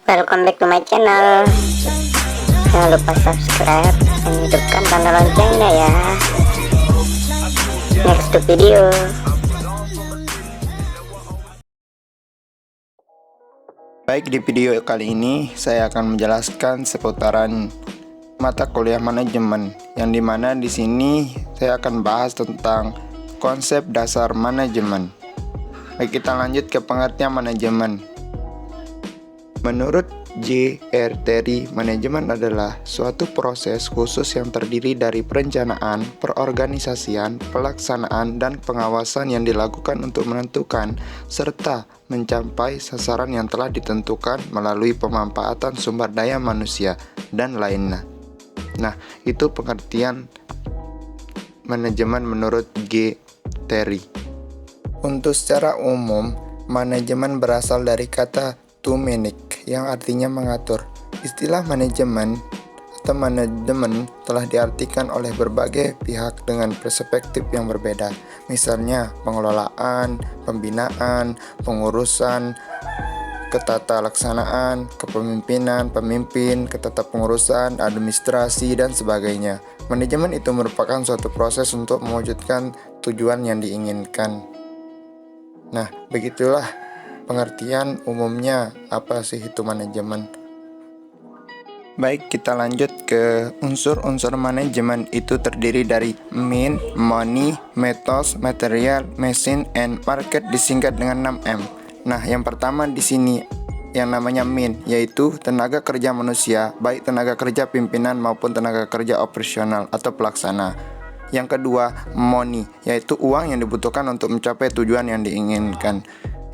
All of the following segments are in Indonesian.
Welcome back to my channel. Jangan lupa subscribe dan hidupkan tanda loncengnya ya. Next to video. Baik, di video kali ini saya akan menjelaskan seputaran mata kuliah manajemen, yang dimana di sini saya akan bahas tentang konsep dasar manajemen. Baik, kita lanjut ke pengertian manajemen. Menurut J.R. Terry, manajemen adalah suatu proses khusus yang terdiri dari perencanaan, perorganisasian, pelaksanaan, dan pengawasan yang dilakukan untuk menentukan serta mencapai sasaran yang telah ditentukan melalui pemanfaatan sumber daya manusia dan lainnya. Nah, itu pengertian manajemen menurut G. Terry. Untuk secara umum, manajemen berasal dari kata to manage, yang artinya mengatur. Istilah manajemen atau manajemen telah diartikan oleh berbagai pihak dengan perspektif yang berbeda. Misalnya pengelolaan, pembinaan, pengurusan, ketatalaksanaan, kepemimpinan, pemimpin, ketatapengurusan, administrasi, dan sebagainya. Manajemen itu merupakan suatu proses untuk mewujudkan tujuan yang diinginkan. Nah, begitulah pengertian umumnya apa sih itu manajemen. Baik, kita lanjut ke unsur-unsur manajemen. Itu terdiri dari mean, money, methods, material, machine, and market, disingkat dengan 6M. Nah, yang pertama di sini yang namanya mean, yaitu tenaga kerja manusia, baik tenaga kerja pimpinan maupun tenaga kerja operasional atau pelaksana. Yang kedua, money, yaitu uang yang dibutuhkan untuk mencapai tujuan yang diinginkan.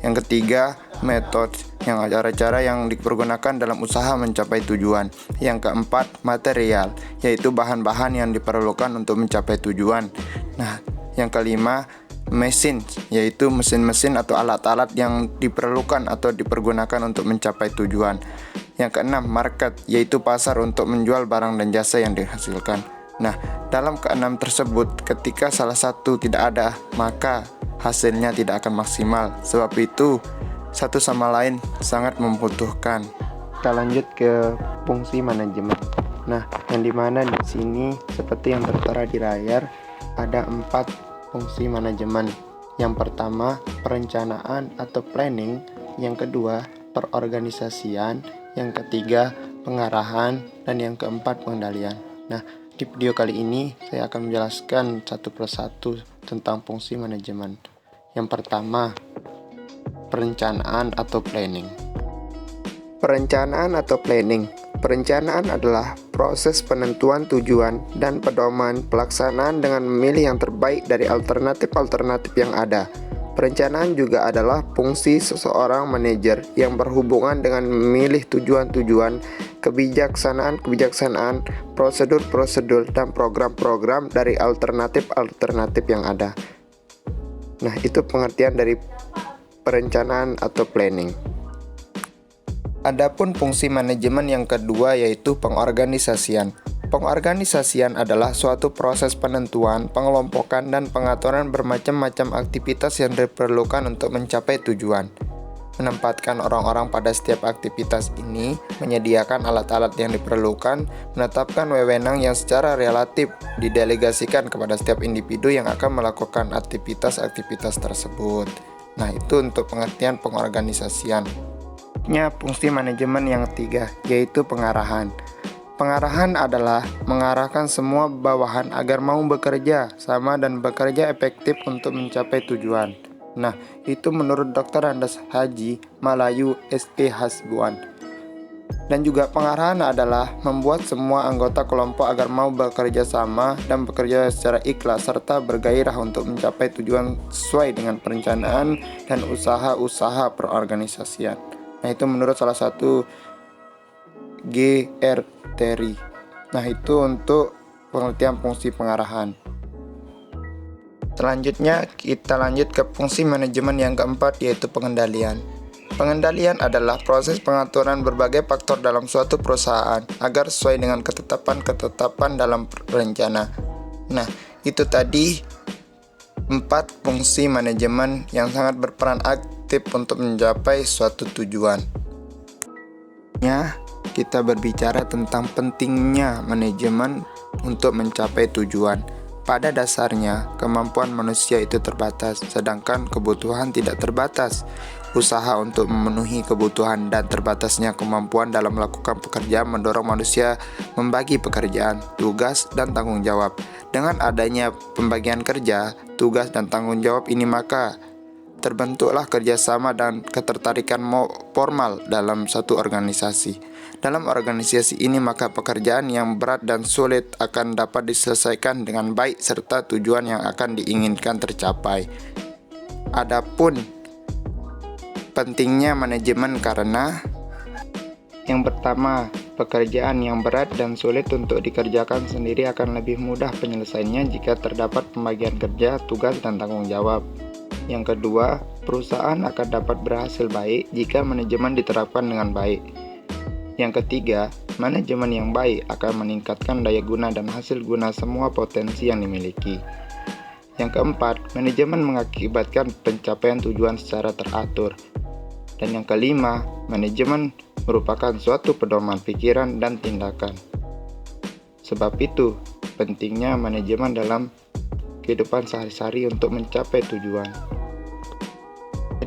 Yang ketiga, metode, yang cara-cara yang dipergunakan dalam usaha mencapai tujuan. Yang keempat, material, yaitu bahan-bahan yang diperlukan untuk mencapai tujuan. Nah, yang kelima, mesin, yaitu mesin-mesin atau alat-alat yang diperlukan atau dipergunakan untuk mencapai tujuan. Yang keenam, market, yaitu pasar untuk menjual barang dan jasa yang dihasilkan. Nah, dalam keenam tersebut, ketika salah satu tidak ada, maka hasilnya tidak akan maksimal. Sebab itu, satu sama lain sangat membutuhkan. Kita lanjut ke fungsi manajemen. Nah, yang dimana di sini seperti yang tertera di layar, ada 4 fungsi manajemen. Yang pertama, perencanaan atau planning. Yang kedua, perorganisasian. Yang ketiga, pengarahan. Dan yang keempat, pengendalian. Nah, di video kali ini saya akan menjelaskan satu persatu tentang fungsi manajemen. Yang pertama, perencanaan atau planning. Perencanaan atau planning. Perencanaan adalah proses penentuan tujuan dan pedoman pelaksanaan dengan memilih yang terbaik dari alternatif-alternatif yang ada. Perencanaan juga adalah fungsi seseorang manajer yang berhubungan dengan memilih tujuan-tujuan, kebijaksanaan-kebijaksanaan, prosedur-prosedur, dan program-program dari alternatif-alternatif yang ada. Nah, itu pengertian dari perencanaan atau planning. Adapun fungsi manajemen yang kedua yaitu pengorganisasian. Pengorganisasian adalah suatu proses penentuan, pengelompokan, dan pengaturan bermacam-macam aktivitas yang diperlukan untuk mencapai tujuan. Menempatkan orang-orang pada setiap aktivitas ini, menyediakan alat-alat yang diperlukan, menetapkan wewenang yang secara relatif didelegasikan kepada setiap individu yang akan melakukan aktivitas-aktivitas tersebut. Nah, itu untuk pengertian pengorganisasian. Fungsi manajemen yang ketiga, yaitu pengarahan. Pengarahan adalah mengarahkan semua bawahan agar mau bekerja sama dan bekerja efektif untuk mencapai tujuan. Nah, itu menurut Dr. Andes Haji Malayu S.E. Hasbuan. Dan juga pengarahan adalah membuat semua anggota kelompok agar mau bekerja sama dan bekerja secara ikhlas serta bergairah untuk mencapai tujuan sesuai dengan perencanaan dan usaha-usaha perorganisasian. Nah, itu menurut salah satu G.R. Terry. Nah, itu untuk pengertian fungsi pengarahan. Selanjutnya kita lanjut ke fungsi manajemen yang keempat, yaitu pengendalian. Pengendalian adalah proses pengaturan berbagai faktor dalam suatu perusahaan agar sesuai dengan ketetapan-ketetapan dalam rencana. Nah, itu tadi 4 fungsi manajemen yang sangat berperan aktif untuk mencapai suatu tujuan. Kita berbicara tentang pentingnya manajemen untuk mencapai tujuan. Pada dasarnya, kemampuan manusia itu terbatas, sedangkan kebutuhan tidak terbatas. Usaha untuk memenuhi kebutuhan dan terbatasnya kemampuan dalam melakukan pekerjaan mendorong manusia membagi pekerjaan, tugas, dan tanggung jawab. Dengan adanya pembagian kerja, tugas, dan tanggung jawab ini maka terbentuklah kerjasama dan ketertarikan formal dalam satu organisasi. Dalam organisasi ini maka pekerjaan yang berat dan sulit akan dapat diselesaikan dengan baik serta tujuan yang akan diinginkan tercapai. Adapun pentingnya manajemen karena yang pertama, pekerjaan yang berat dan sulit untuk dikerjakan sendiri akan lebih mudah penyelesaiannya jika terdapat pembagian kerja, tugas, dan tanggung jawab. Yang kedua, perusahaan akan dapat berhasil baik jika manajemen diterapkan dengan baik. Yang ketiga, manajemen yang baik akan meningkatkan daya guna dan hasil guna semua potensi yang dimiliki. Yang keempat, manajemen mengakibatkan pencapaian tujuan secara teratur. Dan yang kelima, manajemen merupakan suatu pedoman pikiran dan tindakan. Sebab itu, pentingnya manajemen dalam kehidupan sehari-hari untuk mencapai tujuan.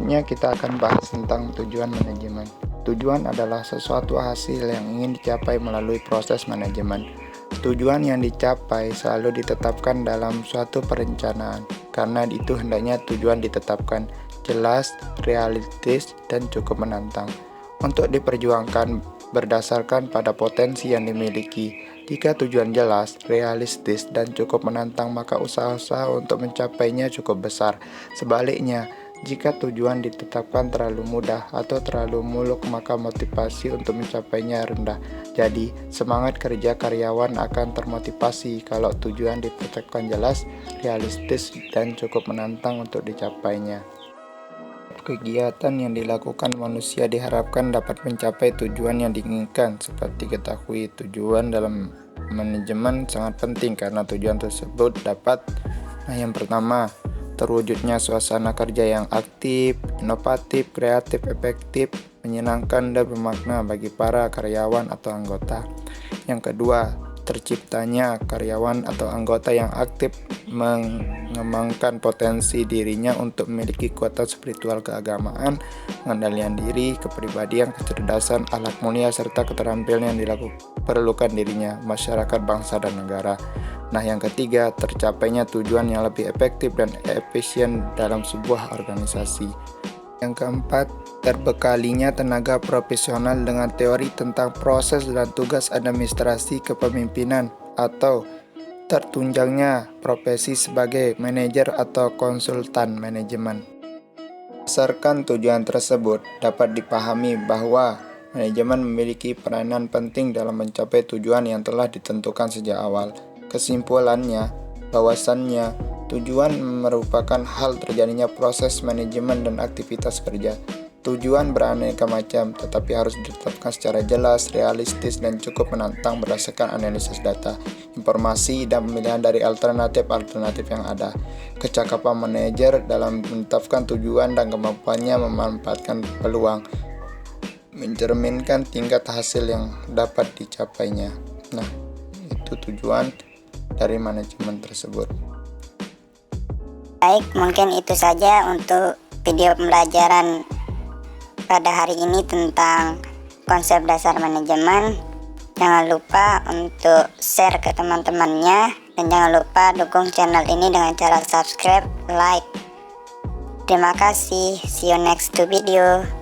Selanjutnya kita akan bahas tentang tujuan manajemen. Tujuan adalah sesuatu hasil yang ingin dicapai melalui proses manajemen. Tujuan yang dicapai selalu ditetapkan dalam suatu perencanaan, karena itu hendaknya tujuan ditetapkan jelas, realistis, dan cukup menantang untuk diperjuangkan berdasarkan pada potensi yang dimiliki. Jika tujuan jelas, realistis, dan cukup menantang, maka usaha-usaha untuk mencapainya cukup besar. Sebaliknya, jika tujuan ditetapkan terlalu mudah atau terlalu muluk, maka motivasi untuk mencapainya rendah. Jadi, semangat kerja karyawan akan termotivasi kalau tujuan ditetapkan jelas, realistis, dan cukup menantang untuk dicapainya. Kegiatan yang dilakukan manusia diharapkan dapat mencapai tujuan yang diinginkan. Seperti ketahui, tujuan dalam manajemen sangat penting karena tujuan tersebut dapat yang pertama, terwujudnya suasana kerja yang aktif, inovatif, kreatif, efektif, menyenangkan, dan bermakna bagi para karyawan atau anggota. Yang kedua, terciptanya karyawan atau anggota yang aktif mengembangkan potensi dirinya untuk memiliki kekuatan spiritual keagamaan, pengendalian diri, kepribadian, kecerdasan, akhlak mulia, serta keterampilan yang diperlukan dirinya, masyarakat, bangsa, dan negara. Nah, yang ketiga, tercapainya tujuan yang lebih efektif dan efisien dalam sebuah organisasi. Yang keempat, terbekalinya tenaga profesional dengan teori tentang proses dan tugas administrasi kepemimpinan atau tertunjangnya profesi sebagai manajer atau konsultan manajemen. Berdasarkan tujuan tersebut, dapat dipahami bahwa manajemen memiliki peranan penting dalam mencapai tujuan yang telah ditentukan sejak awal. Kesimpulannya, bahwasannya tujuan merupakan hal terjadinya proses manajemen dan aktivitas kerja. Tujuan beraneka macam, tetapi harus ditetapkan secara jelas, realistis, dan cukup menantang berdasarkan analisis data, informasi, dan pemilihan dari alternatif-alternatif yang ada. Kecakapan manajer dalam menetapkan tujuan dan kemampuannya memanfaatkan peluang, mencerminkan tingkat hasil yang dapat dicapainya. Nah, itu tujuan dari manajemen tersebut. Baik, mungkin itu saja untuk video pembelajaran pada hari ini tentang konsep dasar manajemen. Jangan lupa untuk share ke teman-temannya, dan jangan lupa dukung channel ini dengan cara subscribe, like. Terima kasih, see you next video.